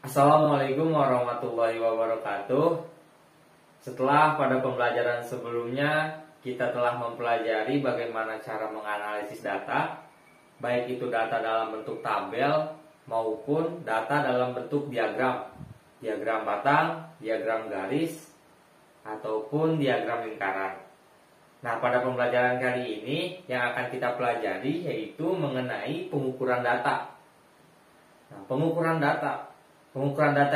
Assalamualaikum warahmatullahi wabarakatuh. Setelah pada pembelajaran sebelumnya kita telah mempelajari bagaimana cara menganalisis data, baik itu data dalam bentuk tabel maupun data dalam bentuk diagram, diagram batang, diagram garis, ataupun diagram lingkaran. Nah, pada pembelajaran kali ini yang akan kita pelajari yaitu mengenai pengukuran data. Nah, pengukuran data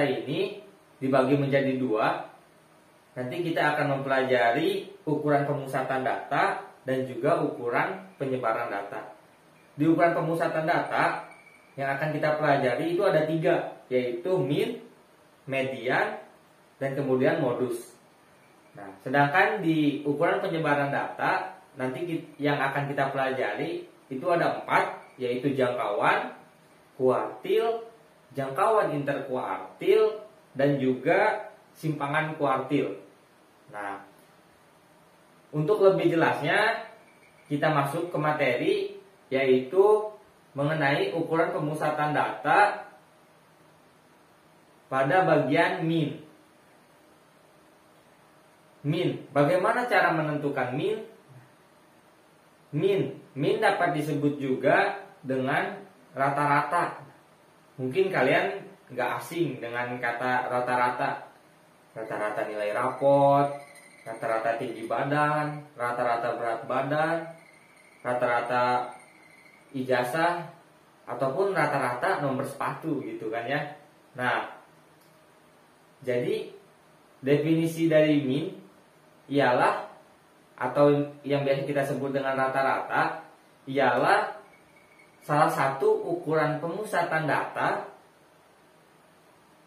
ini dibagi menjadi dua. Nanti kita akan mempelajari ukuran pemusatan data dan juga ukuran penyebaran data. Di ukuran pemusatan data yang akan kita pelajari itu ada tiga, yaitu min, median, dan kemudian modus. Nah, sedangkan di ukuran penyebaran data nanti yang akan kita pelajari itu ada 4, yaitu jangkauan, kuartil, jangkauan interkuartil, dan juga simpangan kuartil. Nah, untuk lebih jelasnya kita masuk ke materi, yaitu mengenai ukuran pemusatan data pada bagian min. Min, bagaimana cara menentukan min? Min dapat disebut juga dengan rata-rata. Mungkin kalian nggak asing dengan kata rata-rata. Rata-rata nilai rapot, rata-rata tinggi badan, rata-rata berat badan, rata-rata ijazah, ataupun rata-rata nomor sepatu gitu kan ya. Nah, jadi definisi dari min ialah, atau yang biasa kita sebut dengan rata-rata, ialah salah satu ukuran pemusatan data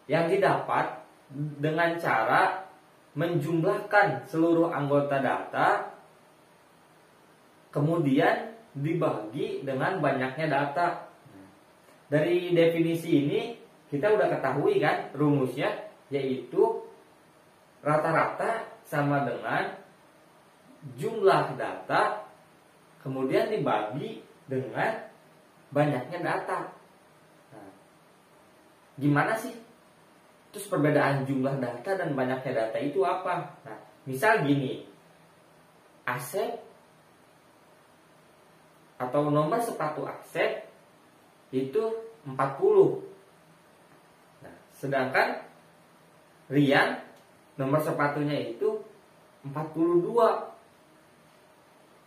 yang didapat dengan cara menjumlahkan seluruh anggota data kemudian dibagi dengan banyaknya data. Dari definisi ini kita udah ketahui kan rumusnya, yaitu rata-rata sama dengan jumlah data kemudian dibagi dengan banyaknya data. Nah, gimana sih terus perbedaan jumlah data dan banyaknya data itu apa? Nah, misal gini, Asep atau nomor sepatu Asep itu 40. Nah, sedangkan Rian nomor sepatunya itu 42.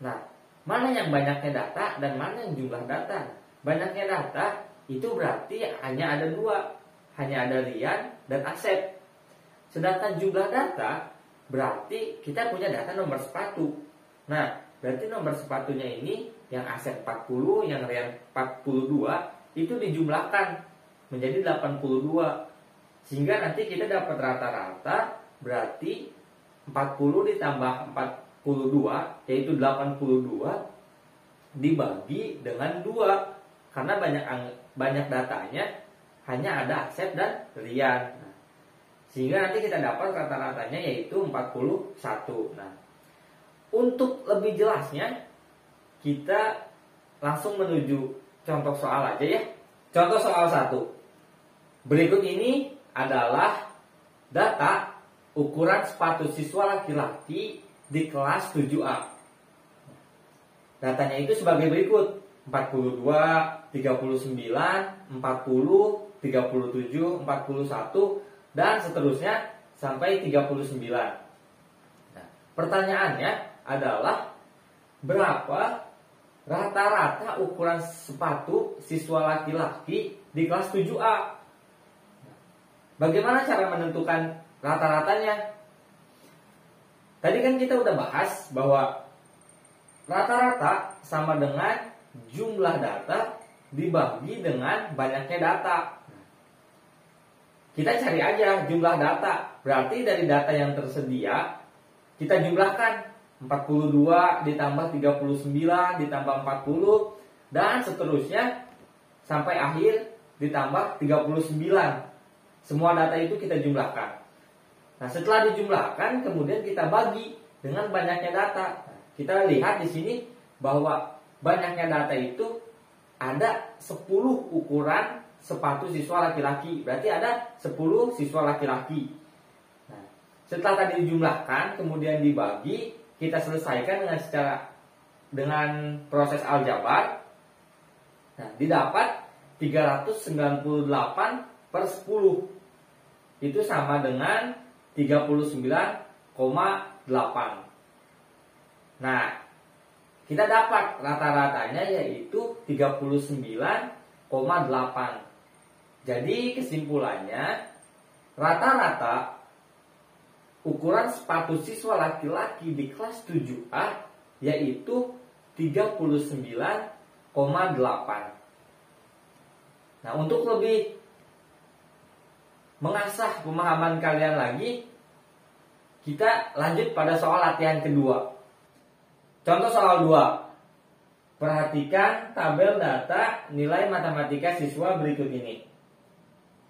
Nah, mana yang banyaknya data dan mana yang jumlah data? Banyaknya data itu berarti hanya ada 2, hanya ada Rian dan Asep. Sedangkan jumlah data berarti kita punya data nomor sepatu. Nah, berarti nomor sepatunya ini yang Asep 40, yang Rian 42 itu dijumlahkan menjadi 82. Sehingga nanti kita dapat rata-rata berarti 40 ditambah 42 yaitu 82 dibagi dengan 2. Karena banyak datanya hanya ada Asep dan Rian. Nah, sehingga nanti kita dapat rata-ratanya yaitu 41. Nah, untuk lebih jelasnya kita langsung menuju contoh soal aja ya. Contoh soal 1. Berikut ini adalah data ukuran sepatu siswa laki-laki di kelas 7A. Datanya itu sebagai berikut: 42, 39, 40, 37, 41, dan seterusnya sampai 39. Nah, pertanyaannya adalah berapa rata-rata ukuran sepatu siswa laki-laki di kelas 7A? Bagaimana cara menentukan rata-ratanya? Tadi kan kita udah bahas bahwa rata-rata sama dengan jumlah data dibagi dengan banyaknya data. Kita cari aja jumlah data. Berarti dari data yang tersedia kita jumlahkan 42 ditambah 39 ditambah 40 dan seterusnya sampai akhir ditambah 39. Semua data itu kita jumlahkan. Nah, setelah dijumlahkan kemudian kita bagi dengan banyaknya data. Nah, kita lihat di sini bahwa banyaknya data itu ada 10 ukuran sepatu siswa laki-laki. Berarti ada 10 siswa laki-laki. Nah, setelah tadi dijumlahkan kemudian dibagi, kita selesaikan dengan proses aljabar. Nah, didapat 398 per 10. Itu sama dengan 39,8. Nah, kita dapat rata-ratanya yaitu 39,8. Jadi kesimpulannya, rata-rata ukuran sepatu siswa laki-laki di kelas 7A yaitu 39,8. Nah, untuk lebih mengasah pemahaman kalian lagi, kita lanjut pada soal latihan kedua. Contoh soal 2. Perhatikan tabel data nilai matematika siswa berikut ini.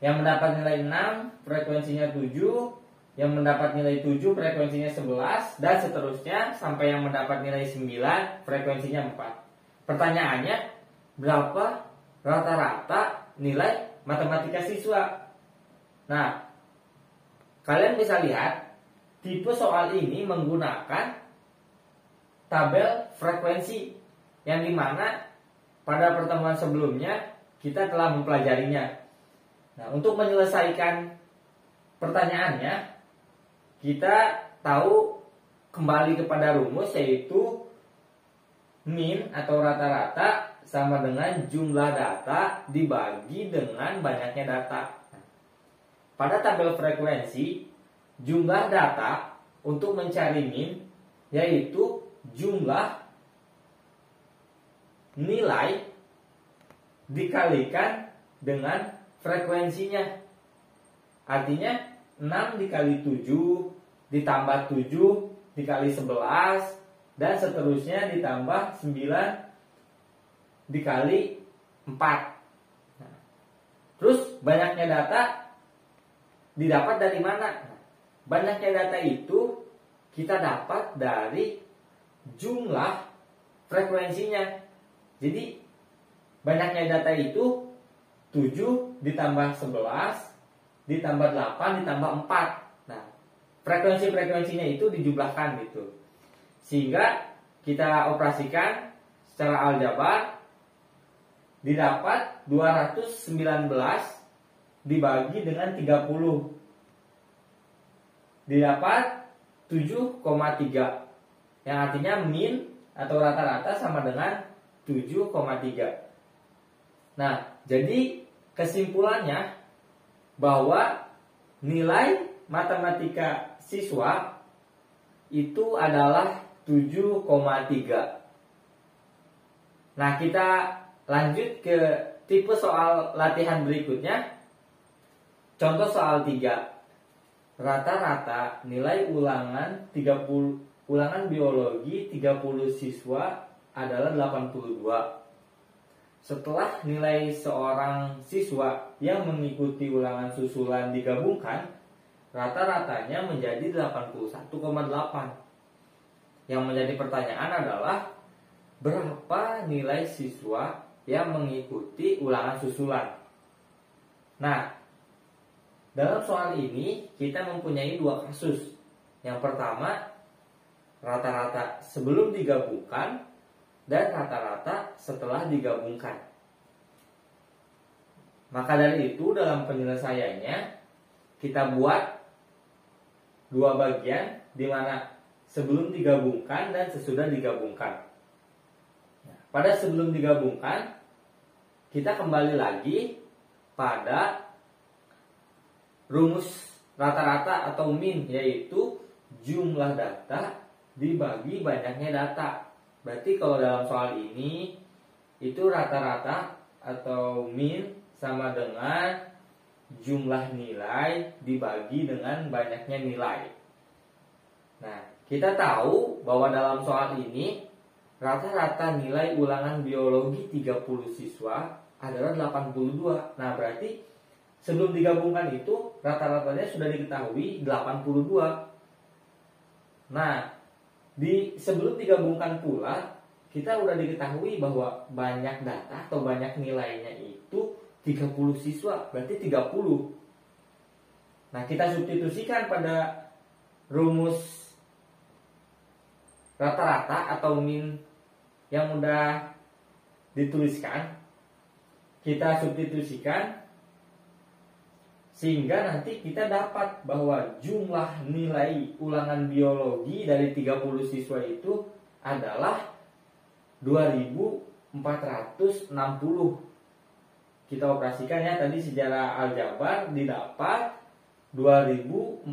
Yang mendapat nilai 6, frekuensinya 7. Yang mendapat nilai 7, frekuensinya 11. Dan seterusnya sampai yang mendapat nilai 9, frekuensinya 4. Pertanyaannya, berapa rata-rata nilai matematika siswa? Nah, kalian bisa lihat tipe soal ini menggunakan tabel frekuensi yang dimana pada pertemuan sebelumnya kita telah mempelajarinya. Nah, untuk menyelesaikan pertanyaannya, kita tahu kembali kepada rumus, yaitu min atau rata-rata sama dengan jumlah data dibagi dengan banyaknya data. Pada tabel frekuensi, jumlah data untuk mencari min yaitu jumlah nilai dikalikan dengan frekuensinya. Artinya 6 dikali 7 ditambah 7 dikali 11 dan seterusnya ditambah 9 dikali 4. Nah, terus banyaknya data didapat dari mana? Nah, banyaknya data itu kita dapat dari jumlah frekuensinya. Jadi banyaknya data itu 7 ditambah 11 ditambah 8 ditambah 4. Nah, frekuensinya itu dijumlahkan gitu. Sehingga kita operasikan secara aljabar, didapat 219 dibagi dengan 30. Didapat 7,3. Yang artinya min atau rata-rata sama dengan 7,3. Nah, jadi kesimpulannya bahwa nilai matematika siswa itu adalah 7,3. Nah, kita lanjut ke tipe soal latihan berikutnya. Contoh soal 3. Rata-rata nilai ulangan biologi 30 siswa adalah 82. Setelah nilai seorang siswa yang mengikuti ulangan susulan digabungkan, rata-ratanya menjadi 81,8. Yang menjadi pertanyaan adalah berapa nilai siswa yang mengikuti ulangan susulan. Nah, dalam soal ini kita mempunyai dua kasus. Yang pertama, rata-rata sebelum digabungkan dan rata-rata setelah digabungkan. Maka dari itu dalam penyelesaiannya kita buat dua bagian, di mana sebelum digabungkan dan sesudah digabungkan. Nah, pada sebelum digabungkan kita kembali lagi pada rumus rata-rata atau min, yaitu jumlah data dibagi banyaknya data. Berarti kalau dalam soal ini itu rata-rata atau min sama dengan jumlah nilai dibagi dengan banyaknya nilai. Nah, kita tahu bahwa dalam soal ini rata-rata nilai ulangan biologi 30 siswa adalah 82. Nah, berarti sebelum digabungkan itu rata-ratanya sudah diketahui 82. Nah, sebelum digabungkan pula kita udah diketahui bahwa banyak data atau banyak nilainya itu 30 siswa, berarti 30. Nah, kita substitusikan pada rumus rata-rata atau min yang udah dituliskan. Kita substitusikan sehingga nanti kita dapat bahwa jumlah nilai ulangan biologi dari 30 siswa itu adalah 2460. Kita operasikan ya, tadi secara aljabar didapat 2460.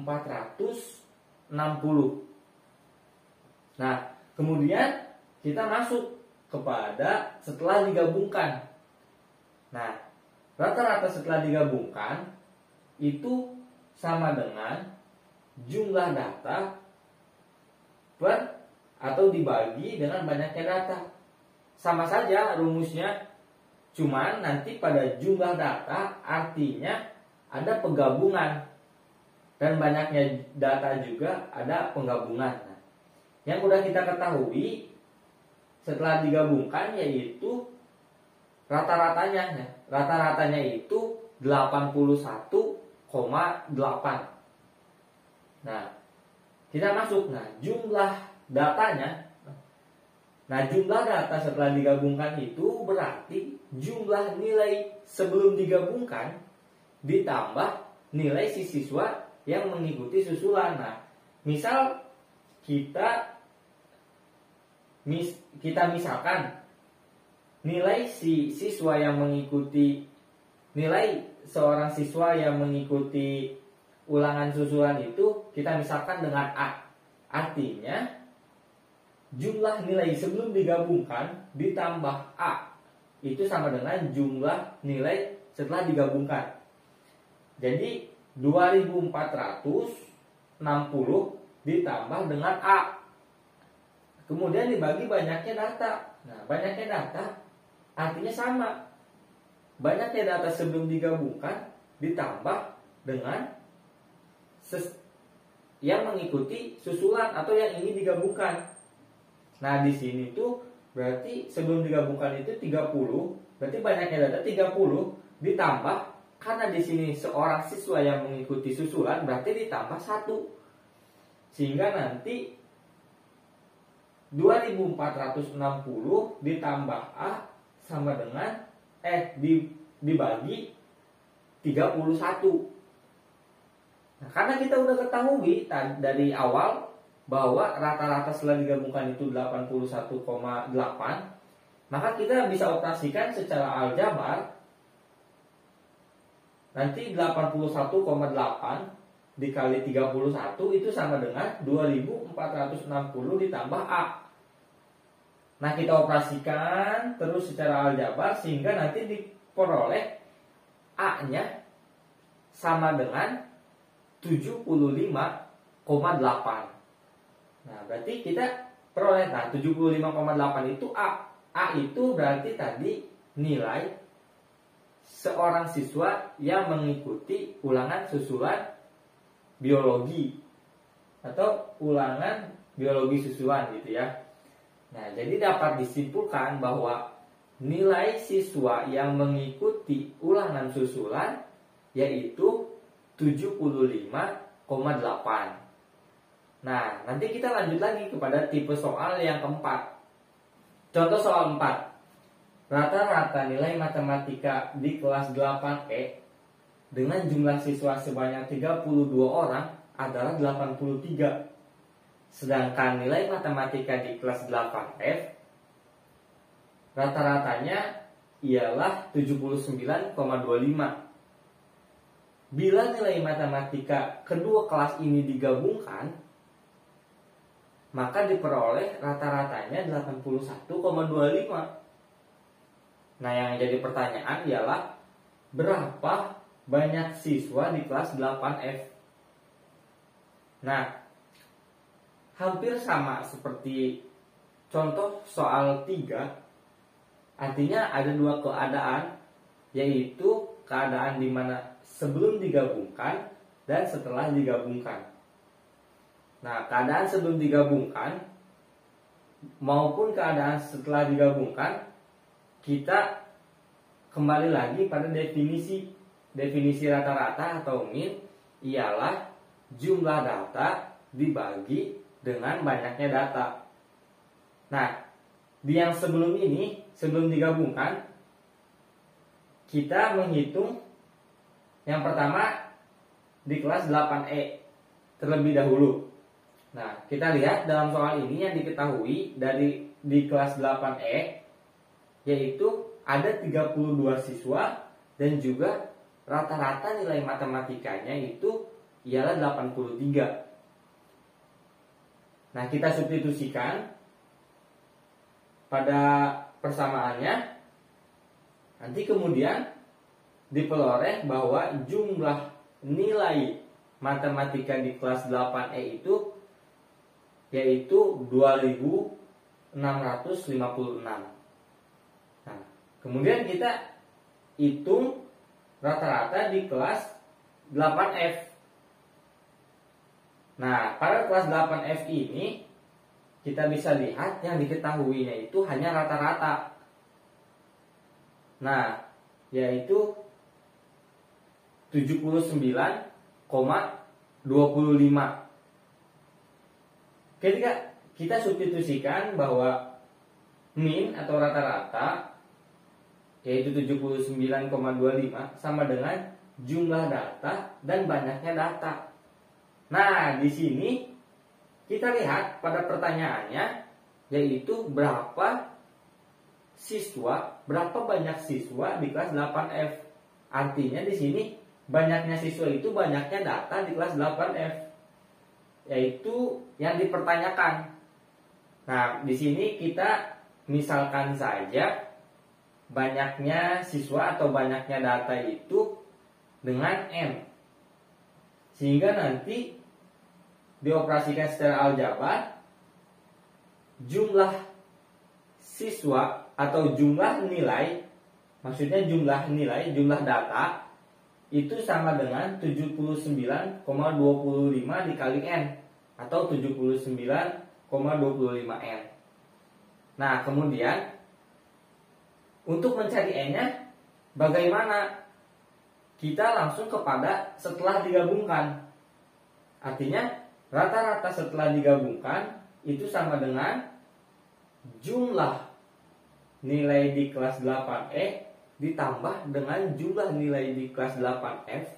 Nah, kemudian kita masuk kepada setelah digabungkan. Nah, rata-rata setelah digabungkan itu sama dengan jumlah data per atau dibagi dengan banyaknya data. Sama saja rumusnya, cuman nanti pada jumlah data artinya ada penggabungan, dan banyaknya data juga ada penggabungan. Nah, yang udah kita ketahui setelah digabungkan yaitu rata-ratanya itu 81,8. Nah, kita masuk. Nah, jumlah datanya. Nah, jumlah data setelah digabungkan itu berarti jumlah nilai sebelum digabungkan ditambah nilai si siswa yang mengikuti susulan. Nah, misal kita misalkan nilai si siswa yang mengikuti, nilai seorang siswa yang mengikuti ulangan susulan itu kita misalkan dengan A. Artinya jumlah nilai sebelum digabungkan ditambah A itu sama dengan jumlah nilai setelah digabungkan. Jadi 2460 ditambah dengan A. Kemudian dibagi banyaknya data. Nah, banyaknya data artinya sama. Banyaknya data sebelum digabungkan ditambah dengan yang mengikuti susulan atau yang ingin digabungkan. Nah, di sini tuh berarti sebelum digabungkan itu 30, berarti banyaknya data 30 ditambah, karena di sini seorang siswa yang mengikuti susulan berarti ditambah 1. Sehingga nanti 2460 ditambah A sama dengan dibagi 31. Nah, karena kita udah ketahui dari awal bahwa rata-rata setelah digabungkan itu 81,8, maka kita bisa operasikan secara aljabar. Nanti 81,8 dikali 31 itu sama dengan 2460 ditambah A. Nah, kita operasikan terus secara aljabar sehingga nanti diperoleh A-nya sama dengan 75,8. Nah, berarti kita peroleh 75,8 itu A. A itu berarti tadi nilai seorang siswa yang mengikuti ulangan susulan biologi atau ulangan biologi susulan gitu ya. Nah, jadi dapat disimpulkan bahwa nilai siswa yang mengikuti ulangan susulan yaitu 75,8. Nah, nanti kita lanjut lagi kepada tipe soal yang keempat. Contoh soal 4. Rata-rata nilai matematika di kelas 8E dengan jumlah siswa sebanyak 32 orang adalah 83. Sedangkan nilai matematika di kelas 8F rata-ratanya ialah 79,25. Bila nilai matematika kedua kelas ini digabungkan, maka diperoleh rata-ratanya 81,25. Nah, yang jadi pertanyaan ialah berapa banyak siswa di kelas 8F? Nah, hampir sama seperti contoh soal 3. Artinya ada dua keadaan, yaitu keadaan di mana sebelum digabungkan dan setelah digabungkan. Nah, keadaan sebelum digabungkan maupun keadaan setelah digabungkan kita kembali lagi pada definisi. Definisi rata-rata atau min ialah jumlah data dibagi dengan banyaknya data. Nah, di yang sebelum ini, sebelum digabungkan, kita menghitung yang pertama di kelas 8E terlebih dahulu. Nah, kita lihat dalam soal ini yang diketahui di kelas 8E yaitu ada 32 siswa dan juga rata-rata nilai matematikanya itu ialah 83. Nah, kita substitusikan pada persamaannya. Nanti kemudian diperoleh bahwa jumlah nilai matematika di kelas 8E itu yaitu 2656. Nah, kemudian kita hitung rata-rata di kelas 8F. Nah, pada kelas 8F ini kita bisa lihat yang diketahuinya itu hanya rata-rata. Nah, yaitu 79,25. Ketika kita substitusikan bahwa min atau rata-rata yaitu 79,25 sama dengan jumlah data dan banyaknya data. Nah, di sini kita lihat pada pertanyaannya yaitu berapa banyak siswa di kelas 8F. Artinya di sini banyaknya siswa itu banyaknya data di kelas 8F. Yaitu yang dipertanyakan. Nah, di sini kita misalkan saja banyaknya siswa atau banyaknya data itu dengan N. Sehingga nanti dioperasikan secara aljabar, jumlah siswa atau jumlah nilai, maksudnya jumlah data itu sama dengan 79,25 dikali N atau 79,25 N. Nah, kemudian untuk mencari N-nya bagaimana? Kita langsung kepada setelah digabungkan. Artinya rata-rata setelah digabungkan itu sama dengan jumlah nilai di kelas 8E ditambah dengan jumlah nilai di kelas 8F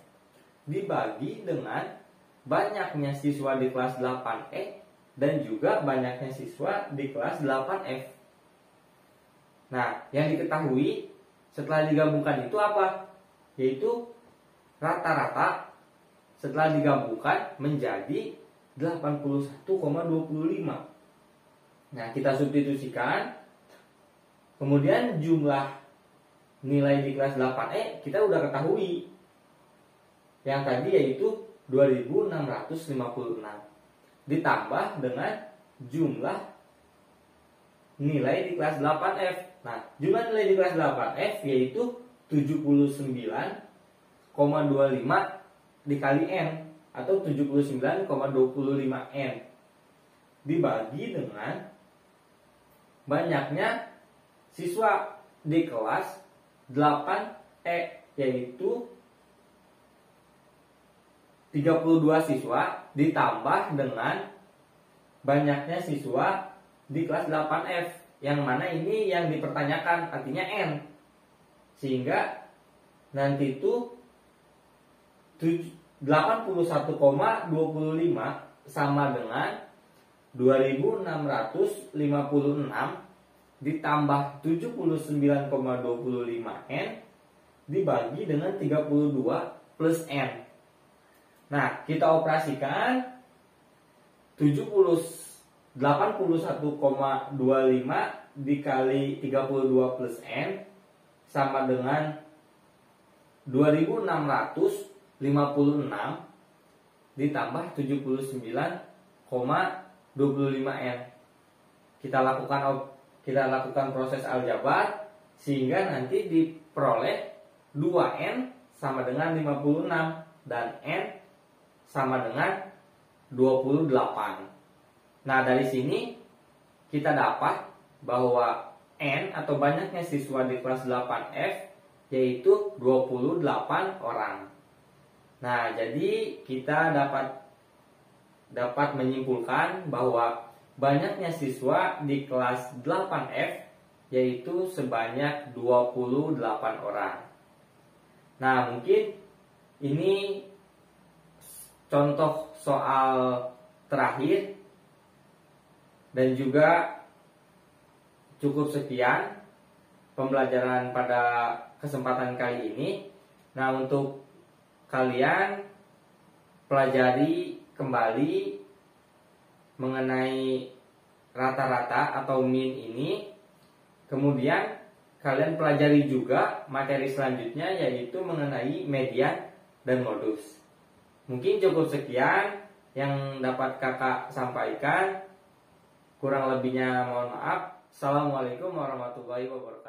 dibagi dengan banyaknya siswa di kelas 8E dan juga banyaknya siswa di kelas 8F. Nah, yang diketahui setelah digabungkan itu apa? Yaitu rata-rata setelah digabungkan menjadi 81,25. Nah, kita substitusikan. Kemudian jumlah nilai di kelas 8E kita udah ketahui. Yang tadi yaitu 2656. Ditambah dengan jumlah nilai di kelas 8F. Nah, jumlah nilai di kelas 8F yaitu 79,25 dikali N atau 79,25 N dibagi dengan banyaknya siswa di kelas 8E yaitu 32 siswa ditambah dengan banyaknya siswa di kelas 8F, yang mana ini yang dipertanyakan artinya N. Sehingga nanti itu 81,25 sama dengan 2656 ditambah 79,25 N dibagi dengan 32 plus N. Nah, kita operasikan 81,25 dikali 32 plus N sama dengan 2656 ditambah 79,25 N. Kita lakukan proses aljabar sehingga nanti diperoleh 2N sama dengan 56 dan N sama dengan 28. Nah, dari sini kita dapat bahwa N atau banyaknya siswa di kelas 8F yaitu 28 orang. Nah, jadi kita dapat menyimpulkan bahwa banyaknya siswa di kelas 8F yaitu sebanyak 28 orang. Nah, mungkin ini contoh soal terakhir dan juga cukup sekian pembelajaran pada kesempatan kali ini. Nah, untuk kalian pelajari kembali mengenai rata-rata atau min ini. Kemudian kalian pelajari juga materi selanjutnya, yaitu mengenai median dan modus. Mungkin cukup sekian yang dapat kakak sampaikan. Kurang lebihnya mohon maaf. Assalamualaikum warahmatullahi wabarakatuh.